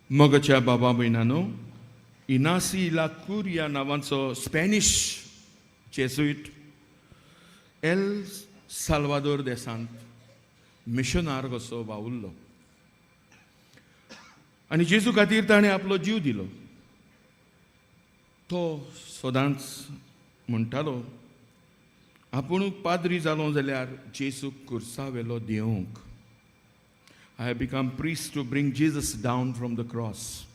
मगच्या बाबा भयणानो, इनासी लाकूर ह्या नांवाचो Spanish Jesuit L Salvador देसांत मिशनार कसो वावुरलो आनी जेजू खातीर ताणें आपलो जीव दिलो. तो सदांच म्हणटालो, आपूण पाद्री जालो जाल्यार जेजूक कुर्सावेलो देंवूंक. I have become priest to bring Jesus down from the cross.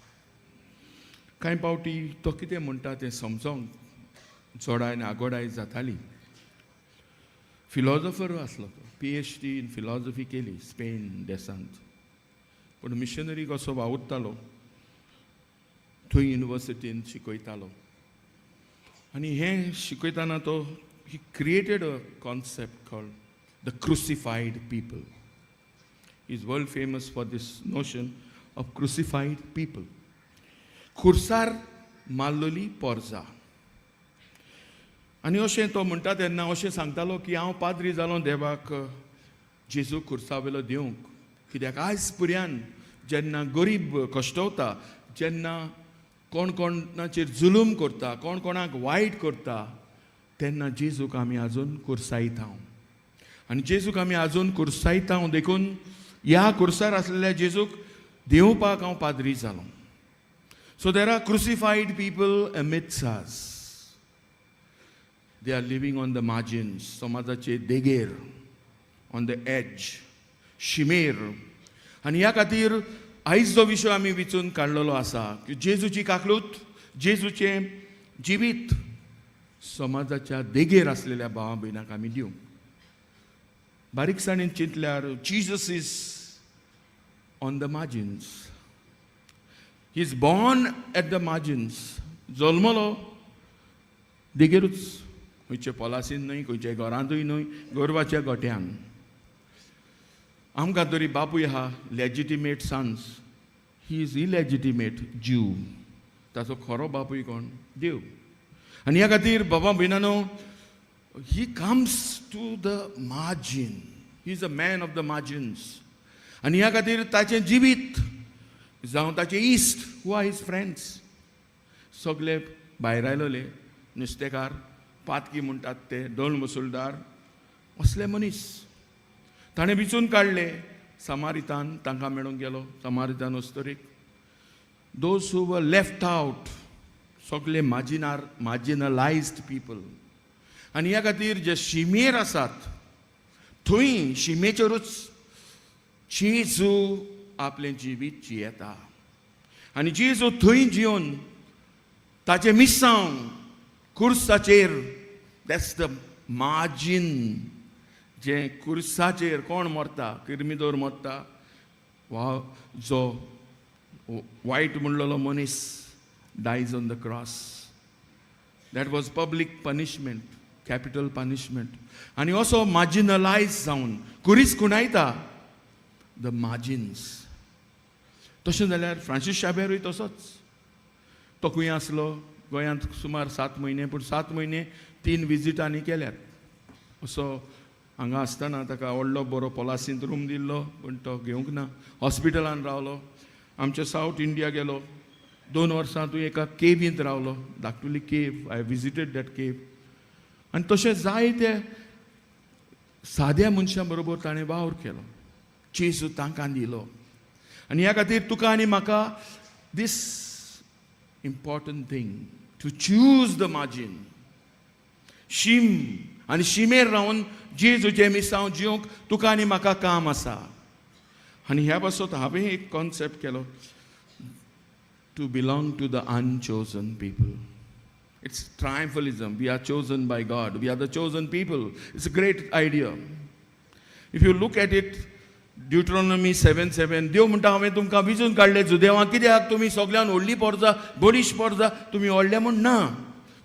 कांय पावटी तो कितें म्हणटा तें समजोंक चोडाय आगोडाय जाताली. फिलॉसॉफर आसलो तो, PhD इन फिलॉसॉफी केली स्पेन देसांत. पूण मिशनरी कसो वावुरतालो, थंय युनिवर्सिटीन शिकयतालो. आनी हें शिकयताना तो he created a concept called the crucified people. He is world famous for this notion of crucified people. खुर्सार मारलेली पोरजां. आनी अशें तो म्हणटा तेन्ना अशें सांगतालो की हांव पाद्री जालो देवाक जेजू खुर्सावेलो दिवंक. कित्याक आयज पर्यान जेन्ना गरीब कश्टवता, जेन्ना कोण कोणाचेर जुलूम करता, कोण कोणाक वायट करता, तेन्ना जेजूक आमी आजून कुर्सायता. आनी जेजूक आमी आजून कुर्सायता देखून ह्या कुर्सार आसलेल्या जेजूक देंवपाक हांव पाद्री जालो. So there are crucified people amidst us. They are living on the margins, समाजाचे देगेर, on the edge, शिमेर. आनी ह्या खातीर आयज जो विशय आमी विचून काडलेलो आसा की जेजूची काकलूत, जेजूचें जिवीत समाजाच्या देगेर आसलेल्या भावा भयणांक आमी दिवंक. बारीकसाणेन चिंतल्यार Jesus is on the margins. He is born at the margins. जल्मलो देगेरूच, खंयचे पॉलासीन न्हय, खंयचे घरांतूय न्हय, गोरवाच्या गोठ्यान. आमकां तरी बापूय आहा legitimate sons. He is illegitimate जीव. ताचो खरो बापूय कोण? देव. आनी ह्या खातीर बाबा भयणानो, he comes to the margin. He is a man of the margins. आनी ह्या खातीर ताचें जिवीत जावं ताचे इश्ट, who are his friends, सगळे भायर आयलोले, नुस्तेकार, पातकी म्हणटात ते, ढोल मुसुलदार, असले मनीस. ताणें विचून काडले. समारितान तांकां मेळूंक गेलो, समारितान वस्तरीक. Those who were left out, सगळे marginalized people. आनी ह्या खातीर जे शिमेर आसात, थंय शिमेचेरूच जेजू आपलें जिवीत जियेता. आनी जेजू थंय जिवन ताचें मिसांव कुर्साचेर, दॅट्स द मार्जीन. जे कुर्साचेर कोण मरता, किरमिदोर मरता, वा जो वायट म्हणलेलो मनीस dies on the cross. That was public punishment, capital punishment. And also marginalized जावन कुरीस कुणायता the margins. तशें जाल्यार फ्रांसीस शाबेरूय तसोच. तो खंय आसलो गोंयांत सुमार 7 म्हयने, पूण 7 म्हयने 3 विजिटांनी केल्यात. असो हांगा आसतना ताका व्हडलो बरो पॉलासींत रूम दिल्लो, पूण तो घेवंक ना. हॉस्पिटलान रावलो. आमच्या सावथ इंडिया गेलो. 2 वर्सां तूं एका केवींत रावलो, धाकटुली केव. आय विजिटेड दॅट केव. आनी तशें जायते साद्या मनशां बरोबर ताणें वावर केलो. जेजू तांकां दिलो. आनी ह्या खातीर तुका आनी म्हाका this important thing to choose the margin. शीम आनी शिमेर रावन जेजूचें मिसांव जिवंक तुका आनी म्हाका काम आसा. आनी ह्या पासत हांवें एक concept Kelo, to belong to the unchosen people. It's triumphalism. We are chosen by God. We are the chosen people. It's a great idea. If you look at it, Deuteronomy 7:7, देव म्हणटा हांवें तुमकां विचून काडले. देवा कित्याक तुमी सगळ्यान व्हडली पोरजां, बरीच पोरजां तुमी व्हडले म्हूण ना,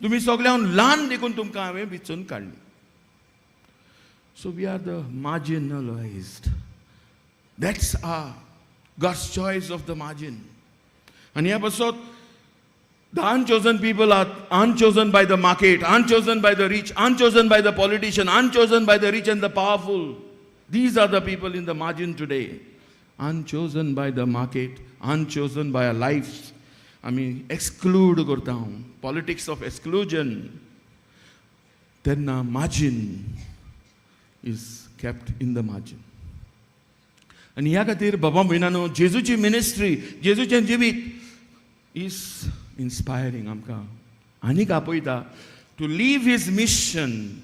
तुमी सगळ्यान ल्हान देखून तुमकां हांवें विचून काडली. So we are the marginalized. That's God's choice of the margin. And here pasot, the unchosen people are unchosen by the market, unchosen by the rich, unchosen by the politician, unchosen by the rich and the powerful. These are the people in the margin today. unchosen by the market, unchosen by our lives. आमी exclude करता हांव, politics of exclusion. तेन्ना margin is kept in the margin. आनी ह्या खातीर बाबा भयणानो जेजूची ministry, जेजूचें जिवीत is inspiring आमकां आनीक आपयता to leave his mission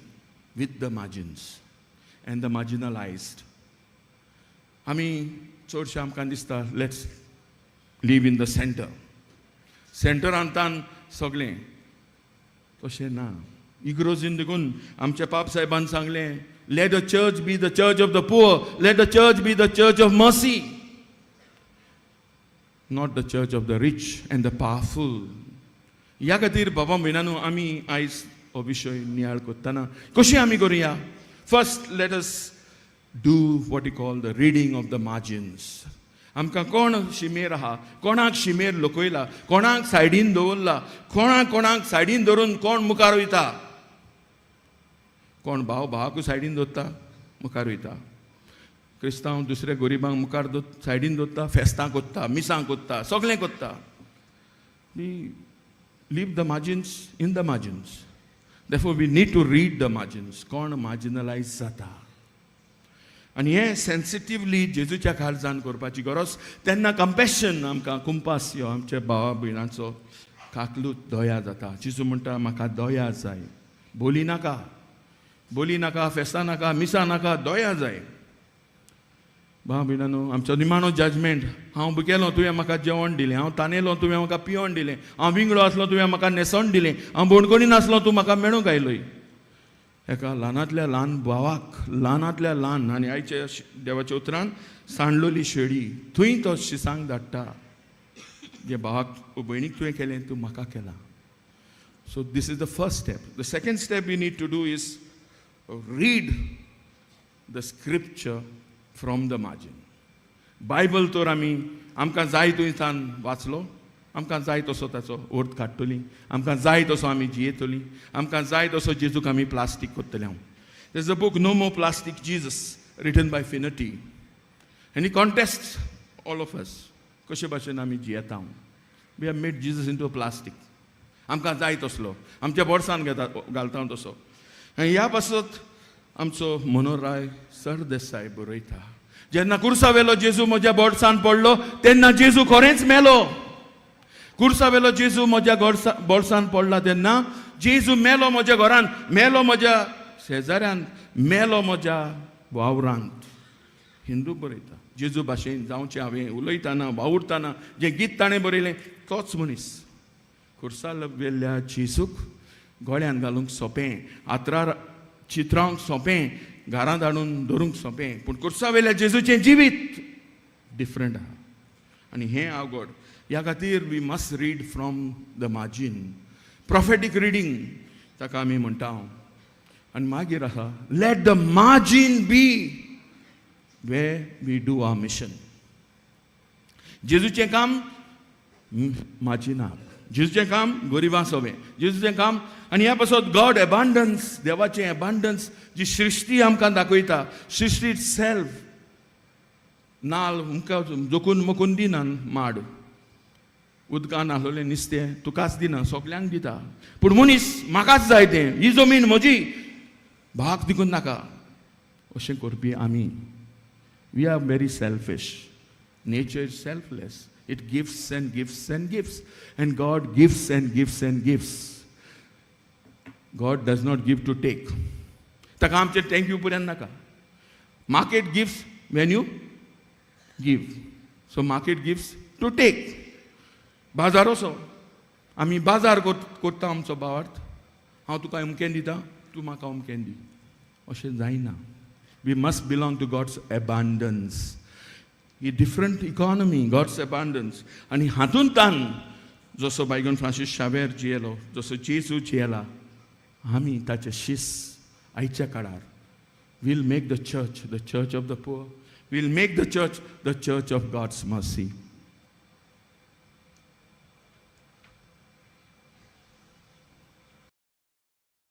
with the margins and the marginalized. आमी चडशे आमकां दिसता let's live in the center. सेंटरांतान सगळें तशें ना. इग्रोजीन देखून आमच्या पाप साहेबान सांगलें let the church be the church of the poor, let the church be the church of mercy, not the church of the rich and the powerful. ह्या खातीर बाबा भयणानो आमी आयज हो विशय नियाळ करतना कशी आमी करुया. First let us do what you call the reading of the margins. आमकां कोण शिमेर आहा, कोणाक शिमेर लोकयला, कोणाक सायडीन दवरला, कोणाक सायडीन धरून कोण मुखार वयता. कोण भाव भावाकूय सायडीन दवरता, मुखार वयता. क्रिस्तांव दुसऱ्या गरिबांक मुखार सायडीन दवरता, फेस्तां कोत्ता, मिसां कोत्ता, सगळें कोत्ता. Leave the margins in the margins. Therefore, we need to read the margins. कोण marginalized जाता. आनी हें सेन्सिटिवली जेजूच्या काळजान करपाची गरज. तेन्ना कंपॅशन आमकां कुंपास यो आमच्या भावा भयणांचो काकलूत दया जाता. जेजू म्हणटा म्हाका दया जाय. बोली नाका, फेस्तां नाका, मिसां नाका, दया जाय. भाव भयणानो आमचो निमाणो जजमेंट. हांव भुकेलो तुवें म्हाका जेवण दिलें, हांव तानेलो तुवें म्हाका पिवण दिलें, हांव विंगडो आसलो तुवें म्हाका न्हेसोण दिलें, हांव बोडकोणीन आसलो तूं म्हाका मेळूंक आयलोय. एका ल्हानांतल्या ल्हान भावाक, ल्हानांतल्या ल्हान आनी आयच्या देवाच्या उतरान सांडलोली शेळी, थंय तो शिसांक धाडटा. जे भावाक भयणीक तुवें केलें तूं म्हाका केलां. So this is the first step. The second step we need to do is read the scripture from the margin. Bible तर आमकां जाय थंयसान वाचलो, आमकां जाय तसो ताचो अर्थ काडटली, आमकां जाय तसो आमी जियेतली, आमकां जाय तसो जेजूक आमी प्लास्टीक कोत्तले. हांव there is a book no more plastic Jesus written by फिनटी and he contest all of us कशे भाशेन आमी जियेता. We have made Jesus into a plastic. आमकां जाय तसलो आमच्या बोर्सान घालता तसो. आनी ह्या पासत आमचो मनोहराय सरदेसाय बरयता जेन्ना कुर्सा वेलो जेजू म्हज्या बोडसान पडलो तेन्ना जेजू खरेंच मेलो. कुर्सा वेलो जेजू म्हज्या बोडसान पडला तेन्ना जेजू मेलो म्हज्या घरान, मेलो म्हज्या शेजाऱ्यान, मेलो म्हज्या वावरांत. हिंदू बरयता जेजू भाशेन जावचें हांवें उलयतना वावुरतना जें गीत ताणें बरयलें तोच मनीस. कुर्सा वेल्ल्या जेजूक गोळ्यान घालूंक सोंपें, आत्रार चित्रांक सोंपें, घरांत हाडून धरूंक सोंपें, पूण कुर्सा वेल्या जेजूचें जिवीत डिफरंट आहा. आनी हें अवघड. ह्या खातीर we must read from the margin. Prophetic reading ताका आमी म्हणटा. आनी मागीर आसा let the margin be way we do our mission. जेजूचें काम मार्जिनाक, जेजूचें काम गरिबां सोबें, जेजूचें काम. आनी ह्या पासत गॉड एबांडन्स, देवाचें एबांडन्स जी सृश्टी आमकां दाखयता. सृश्टी सेल्फ नाल आमकां जोखून मोखून दिना. माड उदकान आहलोलें नुस्तें तुकाच दिना, सगल्यांक दिता. पूण मनीस म्हाकाच जाय तें, ही जमीन म्हजी, भावाक दिकून नाका अशें करपी आमी. We are very selfish. Nature is selfless. It gives and gives and gives. And God gives and gives and gives. God does not give to take. ताका आमचें थँक यू पुरेन नाका. Market gives when you give. So market gives to take. बाजार असो आमी बाजार करता आमचो भावार्थ. हांव तुका अमकें दिता, तूं म्हाका अमकें दी, अशें जायना. We must belong to God's abundance. ही डिफरंट इकॉनॉमी, गॉड्स एबांडन्स. आनी हातूंतान जसो बायगन फ्रांसीस शावेर जियेलो, जसो जेजू जियेला, आमी ताचे शिस आयच्या काळार will make the church of the poor. Will make the church of God's mercy.